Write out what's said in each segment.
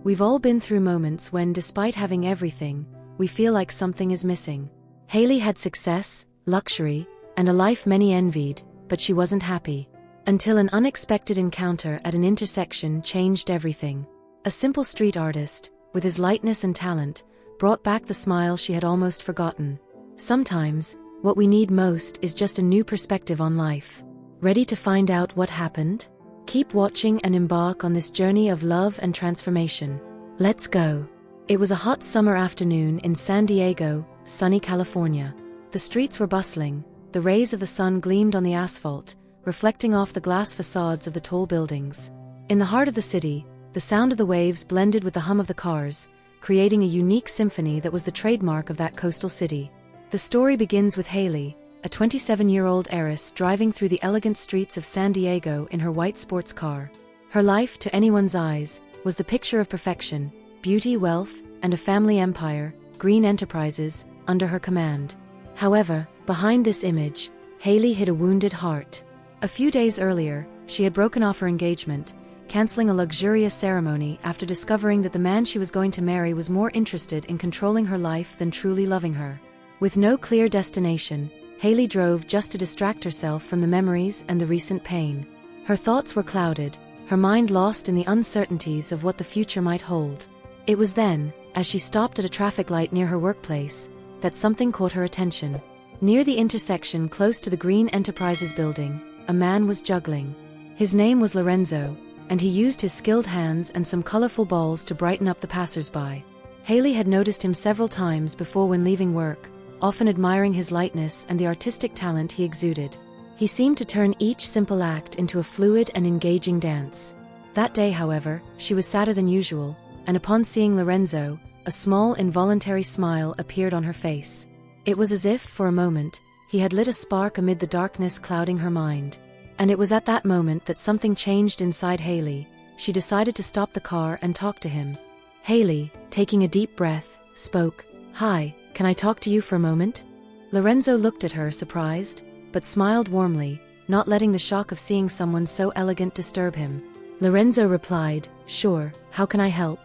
We've all been through moments when, despite having everything, we feel like something is missing. Hailey had success, luxury, and a life many envied, but she wasn't happy. Until an unexpected encounter at an intersection changed everything. A simple street artist, with his lightness and talent, brought back the smile she had almost forgotten. Sometimes, what we need most is just a new perspective on life. Ready to find out what happened? Keep watching and embark on this journey of love and transformation. Let's go. It was a hot summer afternoon in San Diego, sunny California. The streets were bustling, the rays of the sun gleamed on the asphalt, reflecting off the glass facades of the tall buildings. In the heart of the city, the sound of the waves blended with the hum of the cars, creating a unique symphony that was the trademark of that coastal city. The story begins with Hailey, a 27-year-old heiress driving through the elegant streets of San Diego in her white sports car. Her life, to anyone's eyes, was the picture of perfection, beauty, wealth, and a family empire, green enterprises, under her command. However, behind this image, Hailey hid a wounded heart. A few days earlier, she had broken off her engagement, canceling a luxurious ceremony after discovering that the man she was going to marry was more interested in controlling her life than truly loving her. With no clear destination, Hailey drove just to distract herself from the memories and the recent pain. Her thoughts were clouded, her mind lost in the uncertainties of what the future might hold. It was then, as she stopped at a traffic light near her workplace, that something caught her attention. Near the intersection close to the Green Enterprises building, a man was juggling. His name was Lorenzo, and he used his skilled hands and some colorful balls to brighten up the passers-by. Hailey had noticed him several times before when leaving work, often admiring his lightness and the artistic talent he exuded. He seemed to turn each simple act into a fluid and engaging dance. That day, however, she was sadder than usual, and upon seeing Lorenzo, a small involuntary smile appeared on her face. It was as if, for a moment, he had lit a spark amid the darkness clouding her mind. And it was at that moment that something changed inside Hailey. She decided to stop the car and talk to him. Hailey, taking a deep breath, spoke. "Hi, can I talk to you for a moment?" Lorenzo looked at her, surprised, but smiled warmly, not letting the shock of seeing someone so elegant disturb him. Lorenzo replied, "Sure, how can I help?"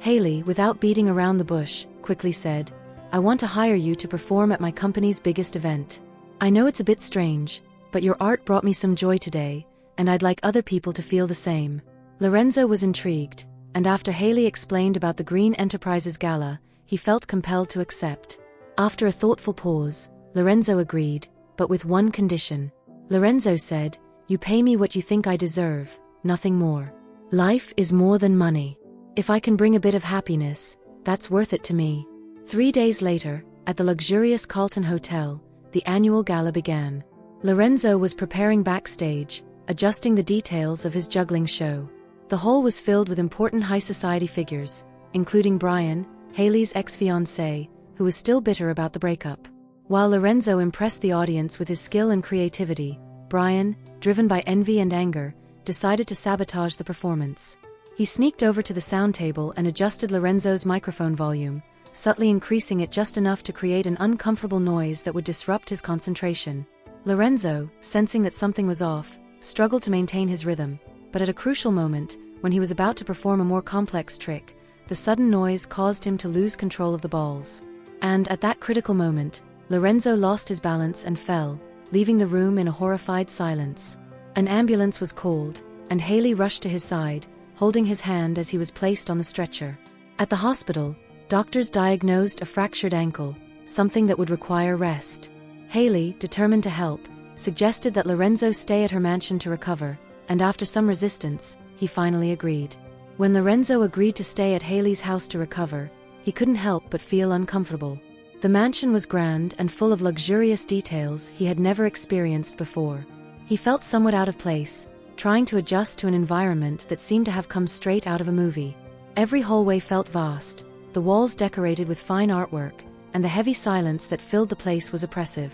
Hailey, without beating around the bush, quickly said, "I want to hire you to perform at my company's biggest event. I know it's a bit strange, but your art brought me some joy today, and I'd like other people to feel the same." Lorenzo was intrigued, and after Hailey explained about the Green Enterprises gala, he felt compelled to accept. After a thoughtful pause, Lorenzo agreed, but with one condition. Lorenzo said, "You pay me what you think I deserve, nothing more. Life is more than money. If I can bring a bit of happiness, that's worth it to me." 3 days later, at the luxurious Carlton Hotel, the annual gala began. Lorenzo was preparing backstage, adjusting the details of his juggling show. The hall was filled with important high society figures, including Brian, Hailey's ex-fiancé, who was still bitter about the breakup. While Lorenzo impressed the audience with his skill and creativity, Brian, driven by envy and anger, decided to sabotage the performance. He sneaked over to the sound table and adjusted Lorenzo's microphone volume, subtly increasing it just enough to create an uncomfortable noise that would disrupt his concentration. Lorenzo, sensing that something was off, struggled to maintain his rhythm, but at a crucial moment, when he was about to perform a more complex trick, the sudden noise caused him to lose control of the balls. And at that critical moment, Lorenzo lost his balance and fell, leaving the room in a horrified silence. An ambulance was called, and Hailey rushed to his side, holding his hand as he was placed on the stretcher. At the hospital, doctors diagnosed a fractured ankle, something that would require rest. Hailey, determined to help, suggested that Lorenzo stay at her mansion to recover, and after some resistance, he finally agreed. When Lorenzo agreed to stay at Hailey's house to recover, he couldn't help but feel uncomfortable. The mansion was grand and full of luxurious details he had never experienced before. He felt somewhat out of place, trying to adjust to an environment that seemed to have come straight out of a movie. Every hallway felt vast, the walls decorated with fine artwork, and the heavy silence that filled the place was oppressive.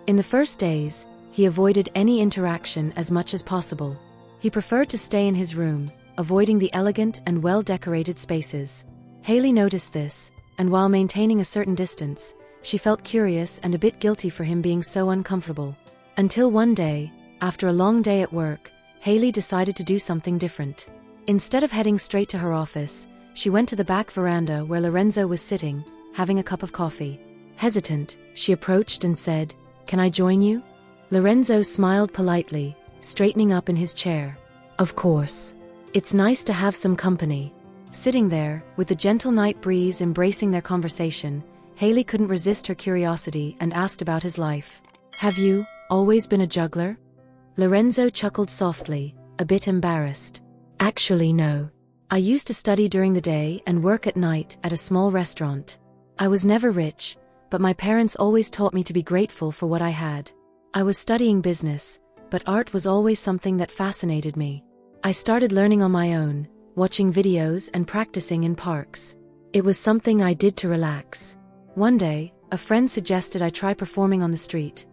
In the first days, he avoided any interaction as much as possible. He preferred to stay in his room, avoiding the elegant and well-decorated spaces. Hailey noticed this, and while maintaining a certain distance, she felt curious and a bit guilty for him being so uncomfortable. Until one day, after a long day at work, Hailey decided to do something different. Instead of heading straight to her office, she went to the back veranda where Lorenzo was sitting, having a cup of coffee. Hesitant, she approached and said, "Can I join you?" Lorenzo smiled politely, straightening up in his chair. "Of course. It's nice to have some company." Sitting there, with the gentle night breeze embracing their conversation, Hailey couldn't resist her curiosity and asked about his life. "Have you always been a juggler?" Lorenzo chuckled softly, a bit embarrassed. "Actually no. I used to study during the day and work at night at a small restaurant. I was never rich, but my parents always taught me to be grateful for what I had. I was studying business, but art was always something that fascinated me. I started learning on my own, watching videos and practicing in parks. It was something I did to relax. One day, a friend suggested I try performing on the street.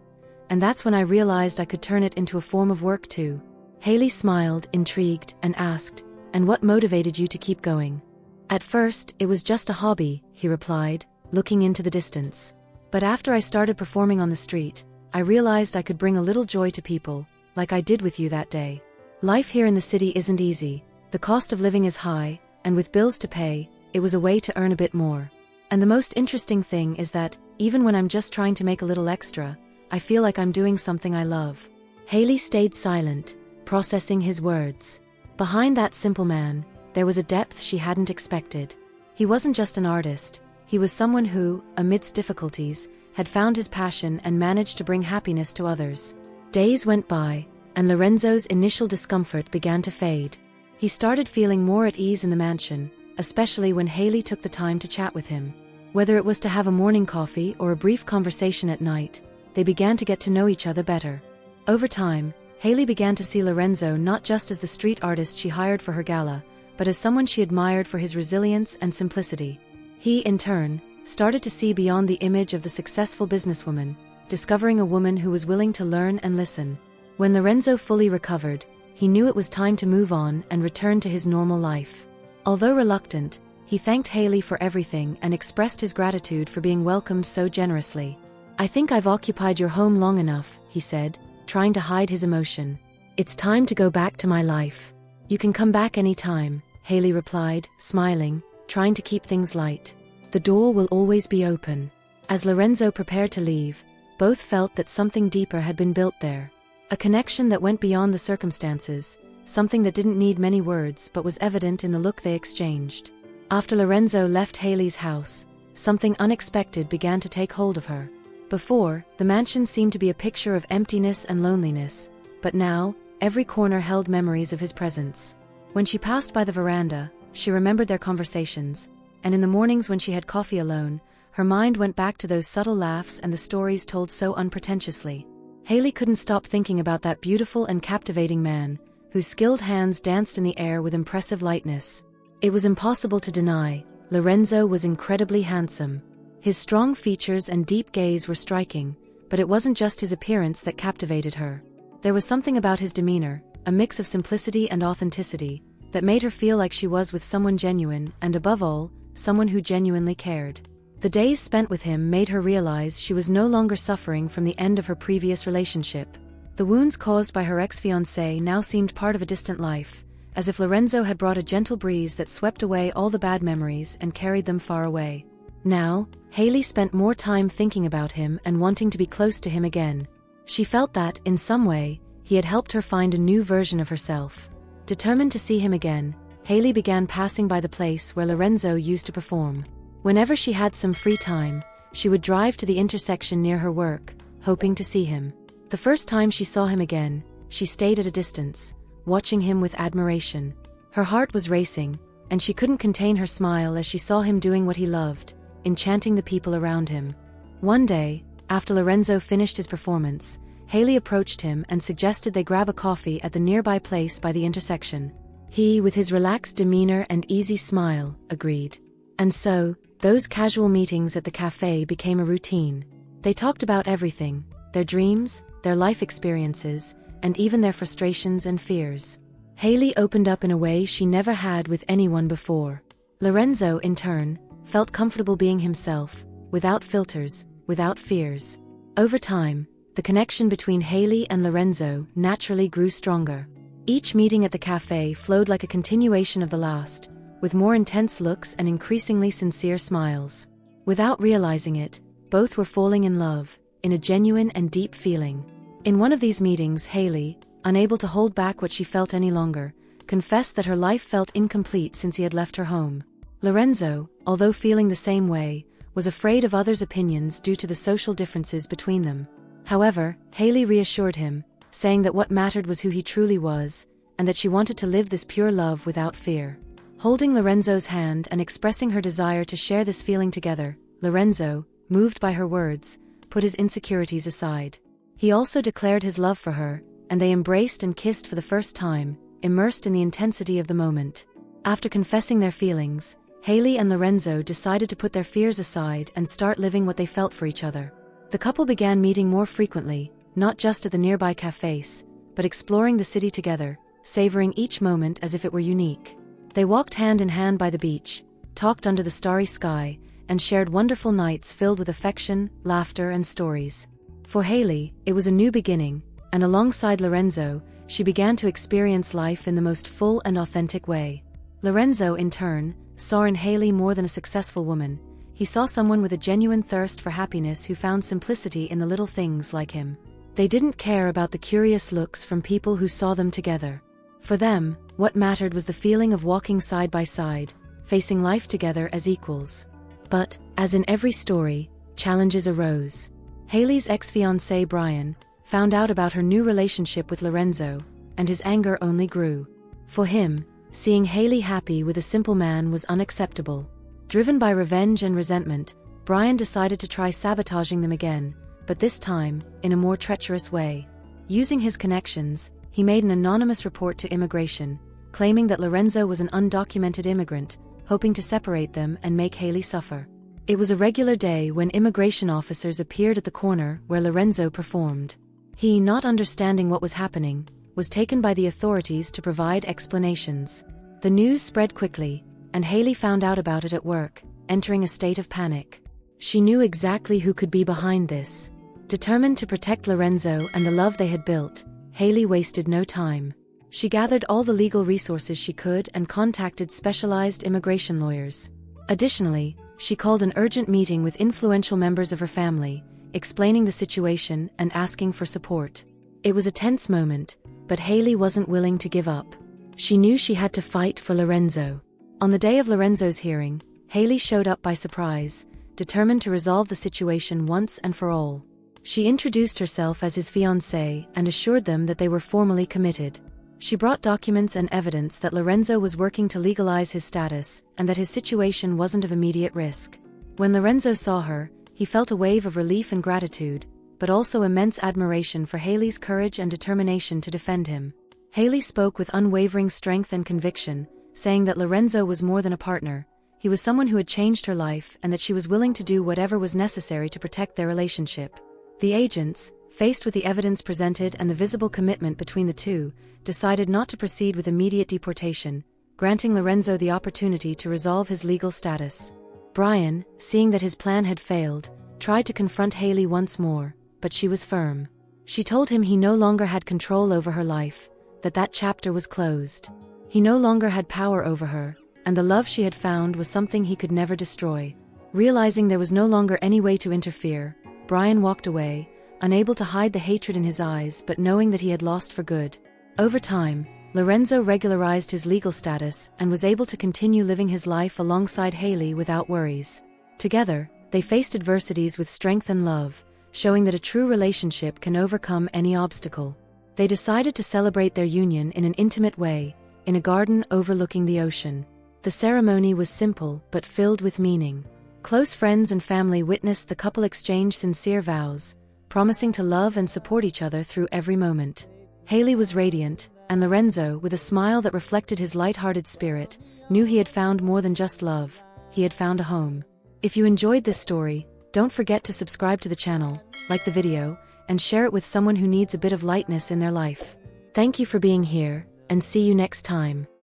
And that's when I realized I could turn it into a form of work too." Hailey smiled, intrigued, and asked, "And what motivated you to keep going?" "At first, it was just a hobby," he replied, looking into the distance. "But after I started performing on the street, I realized I could bring a little joy to people, like I did with you that day. Life here in the city isn't easy, the cost of living is high, and with bills to pay, it was a way to earn a bit more. And the most interesting thing is that, even when I'm just trying to make a little extra, I feel like I'm doing something I love." Hailey stayed silent, processing his words. Behind that simple man, there was a depth she hadn't expected. He wasn't just an artist, he was someone who, amidst difficulties, had found his passion and managed to bring happiness to others. Days went by, and Lorenzo's initial discomfort began to fade. He started feeling more at ease in the mansion, especially when Hailey took the time to chat with him. Whether it was to have a morning coffee or a brief conversation at night, they began to get to know each other better. Over time, Hailey began to see Lorenzo not just as the street artist she hired for her gala, but as someone she admired for his resilience and simplicity. He, in turn, started to see beyond the image of the successful businesswoman, discovering a woman who was willing to learn and listen. When Lorenzo fully recovered, he knew it was time to move on and return to his normal life. Although reluctant, he thanked Hailey for everything and expressed his gratitude for being welcomed so generously. "I think I've occupied your home long enough," he said, trying to hide his emotion. "It's time to go back to my life." "You can come back any time," Hailey replied, smiling, trying to keep things light. "The door will always be open." As Lorenzo prepared to leave, both felt that something deeper had been built there. A connection that went beyond the circumstances, something that didn't need many words but was evident in the look they exchanged. After Lorenzo left Hailey's house, something unexpected began to take hold of her. Before, the mansion seemed to be a picture of emptiness and loneliness, but now, every corner held memories of his presence. When she passed by the veranda, she remembered their conversations, and in the mornings when she had coffee alone, her mind went back to those subtle laughs and the stories told so unpretentiously. Hailey couldn't stop thinking about that beautiful and captivating man, whose skilled hands danced in the air with impressive lightness. It was impossible to deny, Lorenzo was incredibly handsome. His strong features and deep gaze were striking, but it wasn't just his appearance that captivated her. There was something about his demeanor, a mix of simplicity and authenticity, that made her feel like she was with someone genuine and, above all, someone who genuinely cared. The days spent with him made her realize she was no longer suffering from the end of her previous relationship. The wounds caused by her ex-fiancé now seemed part of a distant life, as if Lorenzo had brought a gentle breeze that swept away all the bad memories and carried them far away. Now, Hailey spent more time thinking about him and wanting to be close to him again. She felt that, in some way, he had helped her find a new version of herself. Determined to see him again, Hailey began passing by the place where Lorenzo used to perform. Whenever she had some free time, she would drive to the intersection near her work, hoping to see him. The first time she saw him again, she stayed at a distance, watching him with admiration. Her heart was racing, and she couldn't contain her smile as she saw him doing what he loved, enchanting the people around him. One day, after Lorenzo finished his performance, Hailey approached him and suggested they grab a coffee at the nearby place by the intersection. He, with his relaxed demeanor and easy smile, agreed. And so, those casual meetings at the cafe became a routine. They talked about everything, their dreams, their life experiences, and even their frustrations and fears. Hailey opened up in a way she never had with anyone before. Lorenzo, in turn, felt comfortable being himself, without filters, without fears. Over time, the connection between Hailey and Lorenzo naturally grew stronger. Each meeting at the cafe flowed like a continuation of the last, with more intense looks and increasingly sincere smiles. Without realizing it, both were falling in love, in a genuine and deep feeling. In one of these meetings, Hailey, unable to hold back what she felt any longer, confessed that her life felt incomplete since he had left her home. Lorenzo, although feeling the same way, was afraid of others' opinions due to the social differences between them. However, Hailey reassured him, saying that what mattered was who he truly was, and that she wanted to live this pure love without fear. Holding Lorenzo's hand and expressing her desire to share this feeling together, Lorenzo, moved by her words, put his insecurities aside. He also declared his love for her, and they embraced and kissed for the first time, immersed in the intensity of the moment. After confessing their feelings, Hailey and Lorenzo decided to put their fears aside and start living what they felt for each other. The couple began meeting more frequently, not just at the nearby cafes, but exploring the city together, savoring each moment as if it were unique. They walked hand in hand by the beach, talked under the starry sky, and shared wonderful nights filled with affection, laughter, and stories. For Hailey, it was a new beginning, and alongside Lorenzo, she began to experience life in the most full and authentic way. Lorenzo, in turn, saw in Hailey more than a successful woman. He saw someone with a genuine thirst for happiness who found simplicity in the little things like him. They didn't care about the curious looks from people who saw them together. For them, what mattered was the feeling of walking side by side, facing life together as equals. But, as in every story, challenges arose. Hailey's ex-fiancé Brian found out about her new relationship with Lorenzo, and his anger only grew. For him, seeing Hailey happy with a simple man was unacceptable. Driven by revenge and resentment, Brian decided to try sabotaging them again, but this time, in a more treacherous way. Using his connections, he made an anonymous report to immigration, claiming that Lorenzo was an undocumented immigrant, hoping to separate them and make Hailey suffer. It was a regular day when immigration officers appeared at the corner where Lorenzo performed. He, not understanding what was happening, was taken by the authorities to provide explanations. The news spread quickly, and Hailey found out about it at work, entering a state of panic. She knew exactly who could be behind this. Determined to protect Lorenzo and the love they had built, Hailey wasted no time. She gathered all the legal resources she could and contacted specialized immigration lawyers. Additionally, she called an urgent meeting with influential members of her family, explaining the situation and asking for support. It was a tense moment, but Hailey wasn't willing to give up. She knew she had to fight for Lorenzo. On the day of Lorenzo's hearing, Hailey showed up by surprise, determined to resolve the situation once and for all. She introduced herself as his fiancée and assured them that they were formally committed. She brought documents and evidence that Lorenzo was working to legalize his status and that his situation wasn't of immediate risk. When Lorenzo saw her, he felt a wave of relief and gratitude, but also immense admiration for Hailey's courage and determination to defend him. Hailey spoke with unwavering strength and conviction, saying that Lorenzo was more than a partner. He was someone who had changed her life and that she was willing to do whatever was necessary to protect their relationship. The agents, faced with the evidence presented and the visible commitment between the two, decided not to proceed with immediate deportation, granting Lorenzo the opportunity to resolve his legal status. Brian, seeing that his plan had failed, tried to confront Hailey once more, but she was firm. She told him he no longer had control over her life, that chapter was closed. He no longer had power over her, and the love she had found was something he could never destroy. Realizing there was no longer any way to interfere, Brian walked away, unable to hide the hatred in his eyes but knowing that he had lost for good. Over time, Lorenzo regularized his legal status and was able to continue living his life alongside Hailey without worries. Together, they faced adversities with strength and love, showing that a true relationship can overcome any obstacle. They decided to celebrate their union in an intimate way, in a garden overlooking the ocean. The ceremony was simple but filled with meaning. Close friends and family witnessed the couple exchange sincere vows, promising to love and support each other through every moment. Hailey was radiant, and Lorenzo, with a smile that reflected his light-hearted spirit, knew he had found more than just love. He had found a home. If you enjoyed this story, don't forget to subscribe to the channel, like the video, and share it with someone who needs a bit of lightness in their life. Thank you for being here, and see you next time.